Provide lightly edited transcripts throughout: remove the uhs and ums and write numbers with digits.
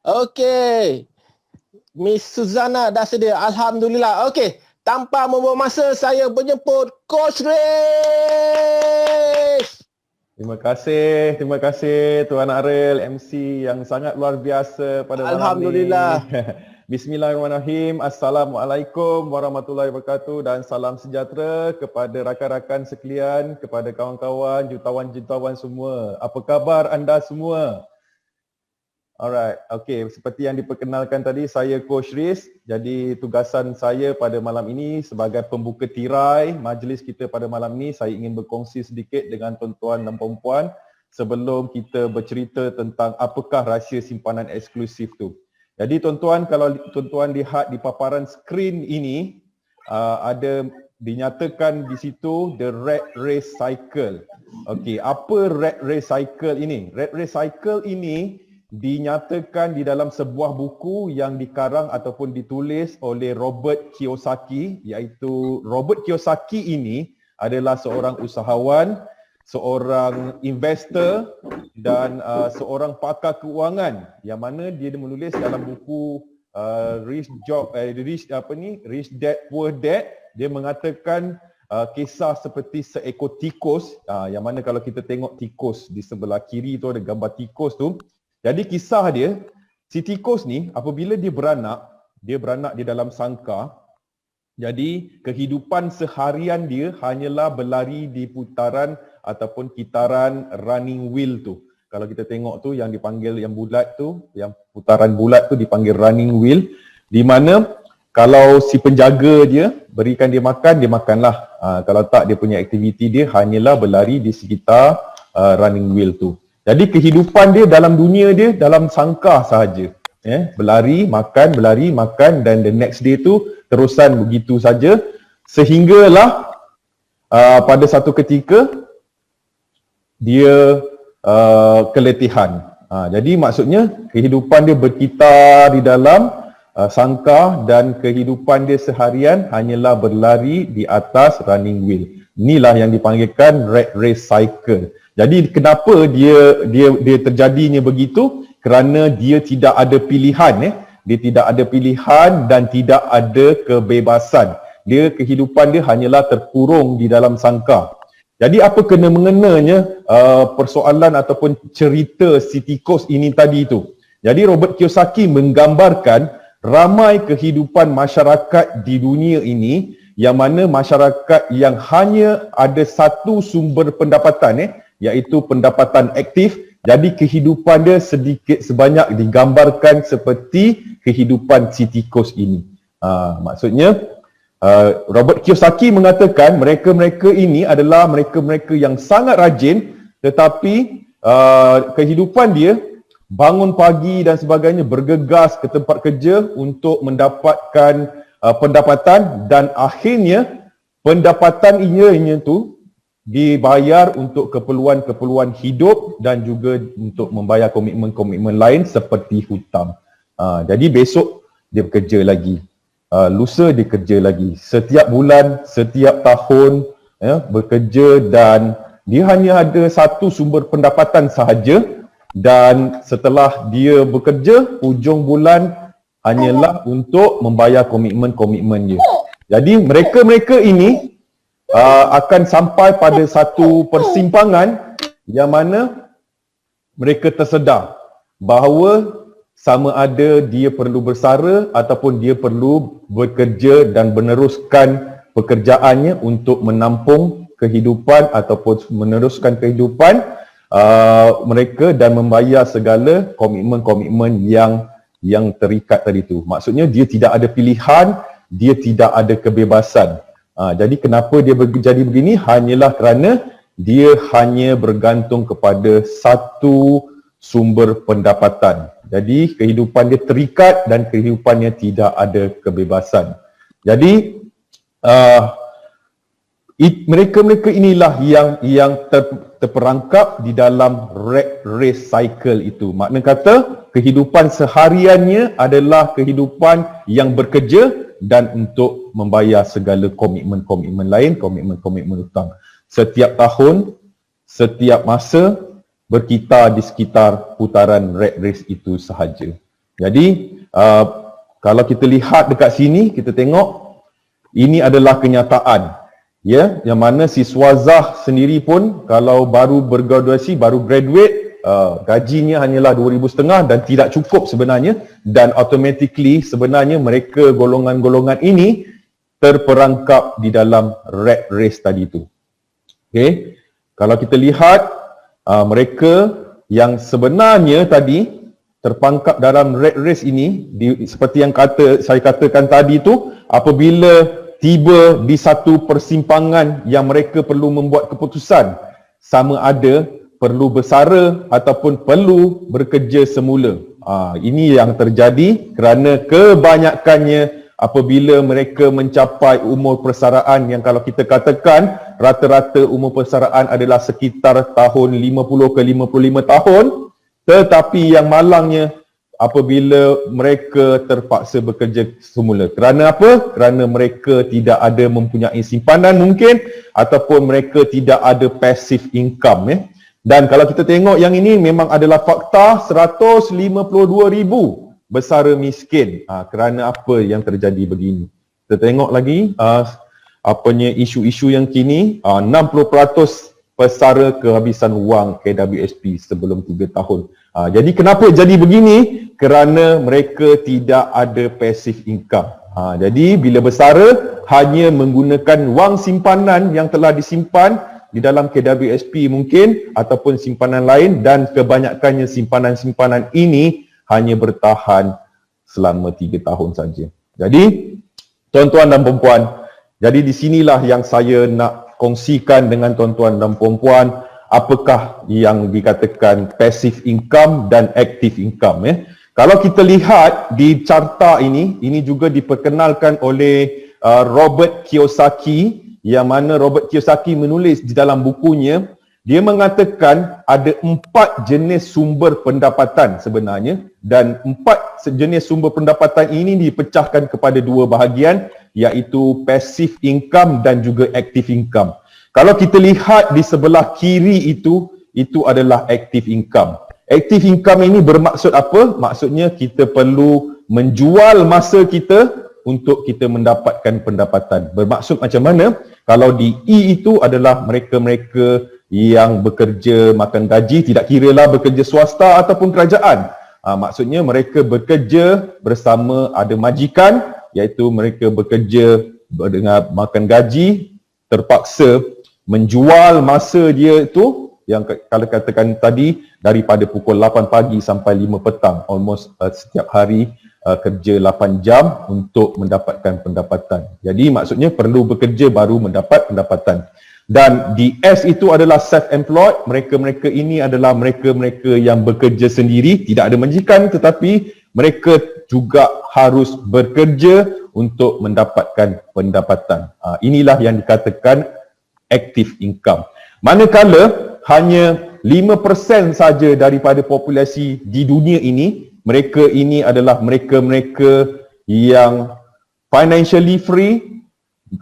Okey. Miss Suzana dah sedia. Alhamdulillah. Okey. Tanpa membuang masa, saya menjemput Coach Riz. Terima kasih Tuan Aril, MC yang sangat luar biasa pada malam Alhamdulillah. ni. Bismillahirrahmanirrahim. Assalamualaikum warahmatullahi wabarakatuh dan salam sejahtera kepada rakan-rakan sekalian, kepada kawan-kawan, jutawan-jutawan semua. Apa khabar anda semua? Alright, okay. Seperti yang diperkenalkan tadi, saya Coach Riz. Jadi tugasan saya pada malam ini sebagai pembuka tirai majlis kita pada malam ini, saya ingin berkongsi sedikit dengan tuan-tuan dan puan-puan sebelum kita bercerita tentang apakah rahsia simpanan eksklusif tu. Jadi tuan-tuan, kalau tuan-tuan lihat di paparan skrin ini, ada dinyatakan di situ the rat race cycle. Okey, apa rat race cycle ini? Rat race cycle ini dinyatakan di dalam sebuah buku yang dikarang ataupun ditulis oleh Robert Kiyosaki, iaitu Robert Kiyosaki ini adalah seorang usahawan, seorang investor dan seorang pakar keuangan yang mana dia menulis dalam buku Rich Dad Poor Dad. Dia mengatakan kisah seperti seekor tikus, yang mana kalau kita tengok tikus di sebelah kiri tu ada gambar tikus tu. Jadi kisah dia, si tikus ni apabila dia beranak di dalam sangkar. Jadi kehidupan seharian dia hanyalah berlari di putaran ataupun kitaran running wheel tu. Kalau kita tengok tu yang dipanggil yang bulat tu, yang putaran bulat tu dipanggil running wheel, di mana kalau si penjaga dia berikan dia makanlah. Kalau tak, dia punya aktiviti dia hanyalah berlari di sekitar running wheel tu. Jadi kehidupan dia dalam dunia dia dalam sangkar sahaja. Berlari, makan dan the next day tu terusan begitu saja sehinggalah pada satu ketika dia keletihan. Jadi maksudnya kehidupan dia berkitar di dalam sangkar dan kehidupan dia seharian hanyalah berlari di atas running wheel. Inilah yang dipanggilkan rat race cycle. Jadi kenapa dia terjadinya begitu? Kerana dia tidak ada pilihan, dia tidak ada pilihan dan tidak ada kebebasan. Kehidupan dia hanyalah terkurung di dalam sangkar. Jadi apa kena mengenanya persoalan ataupun cerita si tikus ini tadi tu? Jadi Robert Kiyosaki menggambarkan ramai kehidupan masyarakat di dunia ini yang mana masyarakat yang hanya ada satu sumber pendapatan, iaitu pendapatan aktif. Jadi kehidupan dia sedikit sebanyak digambarkan seperti kehidupan si tikus ini. Maksudnya Robert Kiyosaki mengatakan mereka-mereka ini adalah mereka-mereka yang sangat rajin, tetapi kehidupan dia bangun pagi dan sebagainya, bergegas ke tempat kerja untuk mendapatkan pendapatan dan akhirnya pendapatan ianya tu dibayar untuk keperluan-keperluan hidup dan juga untuk membayar komitmen-komitmen lain seperti hutang. Jadi besok dia bekerja lagi, lusa dia kerja lagi, setiap bulan, setiap tahun bekerja dan dia hanya ada satu sumber pendapatan sahaja. Dan setelah dia bekerja, hujung bulan hanyalah untuk membayar komitmen-komitmen dia. Jadi mereka-mereka ini akan sampai pada satu persimpangan yang mana mereka tersedar bahawa sama ada dia perlu bersara ataupun dia perlu bekerja dan meneruskan pekerjaannya untuk menampung kehidupan ataupun meneruskan kehidupan mereka dan membayar segala komitmen-komitmen yang terikat tadi tu. Maksudnya dia tidak ada pilihan, dia tidak ada kebebasan. Jadi kenapa dia jadi begini? Hanyalah kerana dia hanya bergantung kepada satu sumber pendapatan. Jadi kehidupan dia terikat dan kehidupannya tidak ada kebebasan. Jadi mereka-mereka inilah yang terperangkap di dalam rat race cycle itu. Makna kata kehidupan sehariannya adalah kehidupan yang bekerja dan untuk membayar segala komitmen-komitmen lain, komitmen-komitmen hutang. Setiap tahun, setiap masa berkitar di sekitar putaran rat race itu sahaja. Jadi kalau kita lihat dekat sini, kita tengok ini adalah kenyataan, ya, yang mana si Swazah sendiri pun kalau baru bergraduasi, baru graduate, gajinya hanyalah 2,500 dan tidak cukup sebenarnya, dan automatically sebenarnya mereka golongan-golongan ini terperangkap di dalam rat race tadi itu. Okay. Kalau kita lihat mereka yang sebenarnya tadi terperangkap dalam rat race ini, seperti yang saya katakan tadi itu, apabila tiba di satu persimpangan yang mereka perlu membuat keputusan, sama ada perlu bersara ataupun perlu bekerja semula. Ini yang terjadi kerana kebanyakannya apabila mereka mencapai umur persaraan yang kalau kita katakan rata-rata umur persaraan adalah sekitar tahun 50 ke 55 tahun, tetapi yang malangnya apabila mereka terpaksa bekerja semula. Kerana apa? Kerana mereka tidak ada mempunyai simpanan mungkin, ataupun mereka tidak ada passive income, ya. Dan kalau kita tengok yang ini memang adalah fakta, 152,000 bersara miskin. Kerana apa yang terjadi begini? Kita tengok lagi isu-isu yang kini, 60% pesara kehabisan wang KWSP sebelum 3 tahun. Jadi kenapa jadi begini? Kerana mereka tidak ada passive income. Jadi bila bersara hanya menggunakan wang simpanan yang telah disimpan di dalam KWSP mungkin ataupun simpanan lain, dan kebanyakannya simpanan-simpanan ini hanya bertahan selama 3 tahun saja. Jadi tuan-tuan dan perempuan, jadi di sinilah yang saya nak kongsikan dengan tuan-tuan dan perempuan, apakah yang dikatakan passive income dan active income, ya. Kalau kita lihat di carta ini juga diperkenalkan oleh Robert Kiyosaki, yang mana Robert Kiyosaki menulis di dalam bukunya, dia mengatakan ada 4 jenis sumber pendapatan sebenarnya, dan 4 jenis sumber pendapatan ini dipecahkan kepada 2 bahagian, iaitu passive income dan juga active income. Kalau kita lihat di sebelah kiri itu adalah active income. Active income ini bermaksud apa? Maksudnya kita perlu menjual masa kita untuk kita mendapatkan pendapatan. Bermaksud macam mana? Kalau di E itu adalah mereka-mereka yang bekerja makan gaji, tidak kiralah bekerja swasta ataupun kerajaan. Maksudnya mereka bekerja bersama ada majikan, iaitu mereka bekerja dengan makan gaji, terpaksa menjual masa dia itu, yang kalau katakan tadi daripada pukul 8 pagi sampai 5 petang, almost setiap hari kerja 8 jam untuk mendapatkan pendapatan. Jadi maksudnya perlu bekerja baru mendapat pendapatan. Dan di S itu adalah self-employed. Mereka-mereka ini adalah mereka-mereka yang bekerja sendiri, tidak ada majikan, tetapi mereka juga harus bekerja untuk mendapatkan pendapatan. Inilah yang dikatakan active income. Manakala hanya 5% saja daripada populasi di dunia ini, mereka ini adalah mereka-mereka yang financially free,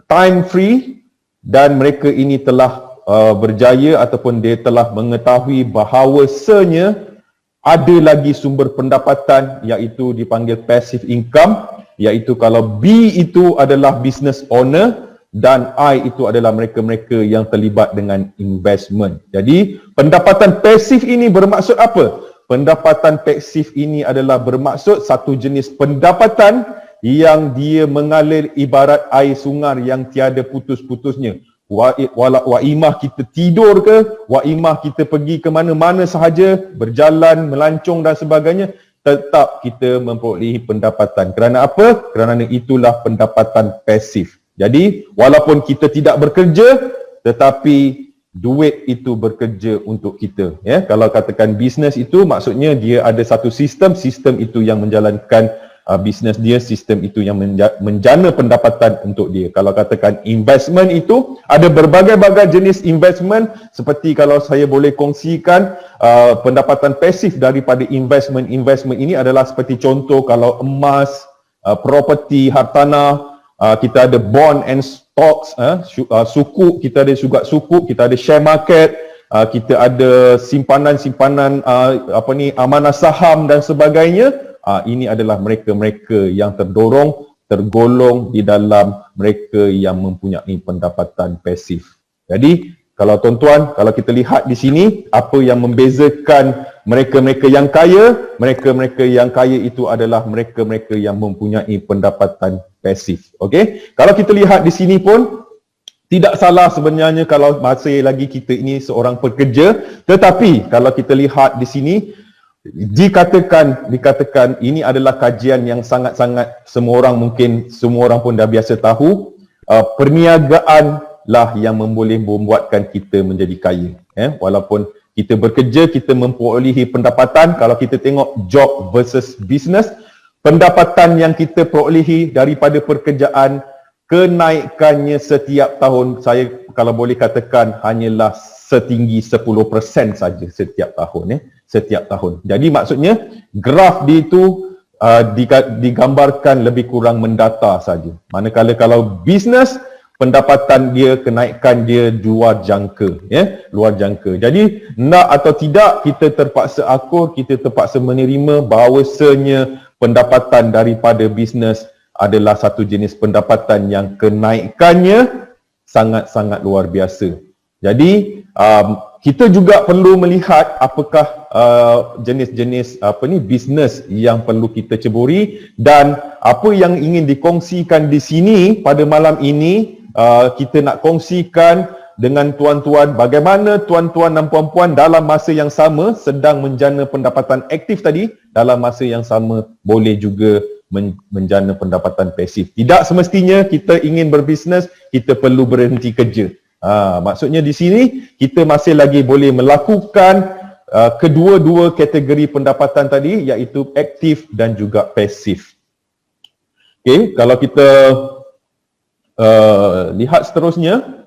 time free, dan mereka ini telah berjaya ataupun dia telah mengetahui bahawasanya ada lagi sumber pendapatan, iaitu dipanggil passive income, iaitu kalau B itu adalah business owner dan I itu adalah mereka-mereka yang terlibat dengan investment. Jadi pendapatan pasif ini bermaksud apa? Pendapatan pasif ini adalah bermaksud satu jenis pendapatan yang dia mengalir ibarat air sungai yang tiada putus-putusnya. Wa'imah kita tidur ke, wa'imah kita pergi ke mana-mana sahaja, berjalan, melancong dan sebagainya, tetap kita memperolehi pendapatan. Kerana apa? Kerana itulah pendapatan pasif. Jadi walaupun kita tidak bekerja, tetapi duit itu bekerja untuk kita. Ya, kalau katakan bisnes itu maksudnya dia ada satu sistem itu yang menjalankan bisnes dia, sistem itu yang menjana pendapatan untuk dia. Kalau katakan investment itu ada berbagai-bagai jenis investment, seperti kalau saya boleh kongsikan pendapatan pasif daripada investment ini adalah seperti contoh kalau emas, property, hartanah, kita ada bond and stocks, sukuk, kita ada juga sukuk, kita ada share market, kita ada simpanan-simpanan amanah saham dan sebagainya. Ini adalah mereka-mereka yang tergolong di dalam mereka yang mempunyai pendapatan pasif. Jadi kalau tuan-tuan, kalau kita lihat di sini apa yang membezakan mereka-mereka yang kaya, mereka-mereka yang kaya itu adalah mereka-mereka yang mempunyai pendapatan pasif. Okey? Kalau kita lihat di sini pun tidak salah sebenarnya kalau masih lagi kita ini seorang pekerja, tetapi kalau kita lihat di sini dikatakan ini adalah kajian yang sangat-sangat semua orang pun dah biasa tahu, perniagaan lah yang boleh membuatkan kita menjadi kaya. Walaupun kita bekerja, kita memperolehi pendapatan. Kalau kita tengok job versus business, pendapatan yang kita perolehi daripada pekerjaan, kenaikannya setiap tahun, saya kalau boleh katakan hanyalah setinggi 10% saja setiap tahun. Setiap tahun. Jadi maksudnya graf dia itu digambarkan lebih kurang mendata saja. Manakala kalau business, pendapatan dia, kenaikan dia luar jangka, luar jangka. Jadi nak atau tidak, kita terpaksa akur, kita terpaksa menerima bahawasanya pendapatan daripada bisnes adalah satu jenis pendapatan yang kenaikannya sangat-sangat luar biasa. Jadi kita juga perlu melihat apakah jenis-jenis bisnes yang perlu kita ceburi, dan apa yang ingin dikongsikan di sini pada malam ini. Kita nak kongsikan dengan tuan-tuan bagaimana tuan-tuan dan puan-puan dalam masa yang sama sedang menjana pendapatan aktif tadi, dalam masa yang sama boleh juga menjana pendapatan pasif. Tidak semestinya kita ingin berbisnes, kita perlu berhenti kerja. Maksudnya di sini kita masih lagi boleh melakukan kedua-dua kategori pendapatan tadi, iaitu aktif dan juga pasif. Okey, kalau kita lihat seterusnya.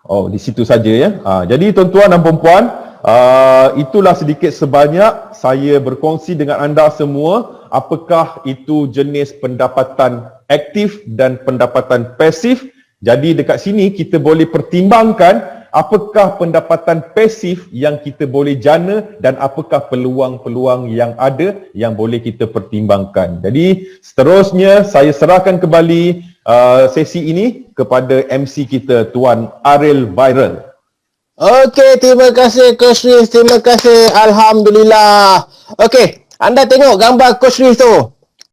Di situ saja ya. Jadi tuan-tuan dan puan-puan, itulah sedikit sebanyak saya berkongsi dengan anda semua apakah itu jenis pendapatan aktif dan pendapatan pasif. Jadi dekat sini kita boleh pertimbangkan apakah pendapatan pasif yang kita boleh jana dan apakah peluang-peluang yang ada yang boleh kita pertimbangkan. Jadi seterusnya saya serahkan kembali sesi ini kepada MC kita, Tuan Ariel Viral. Okey, terima kasih Coach Riz, terima kasih. Alhamdulillah. Okey, anda tengok gambar Coach Riz tu.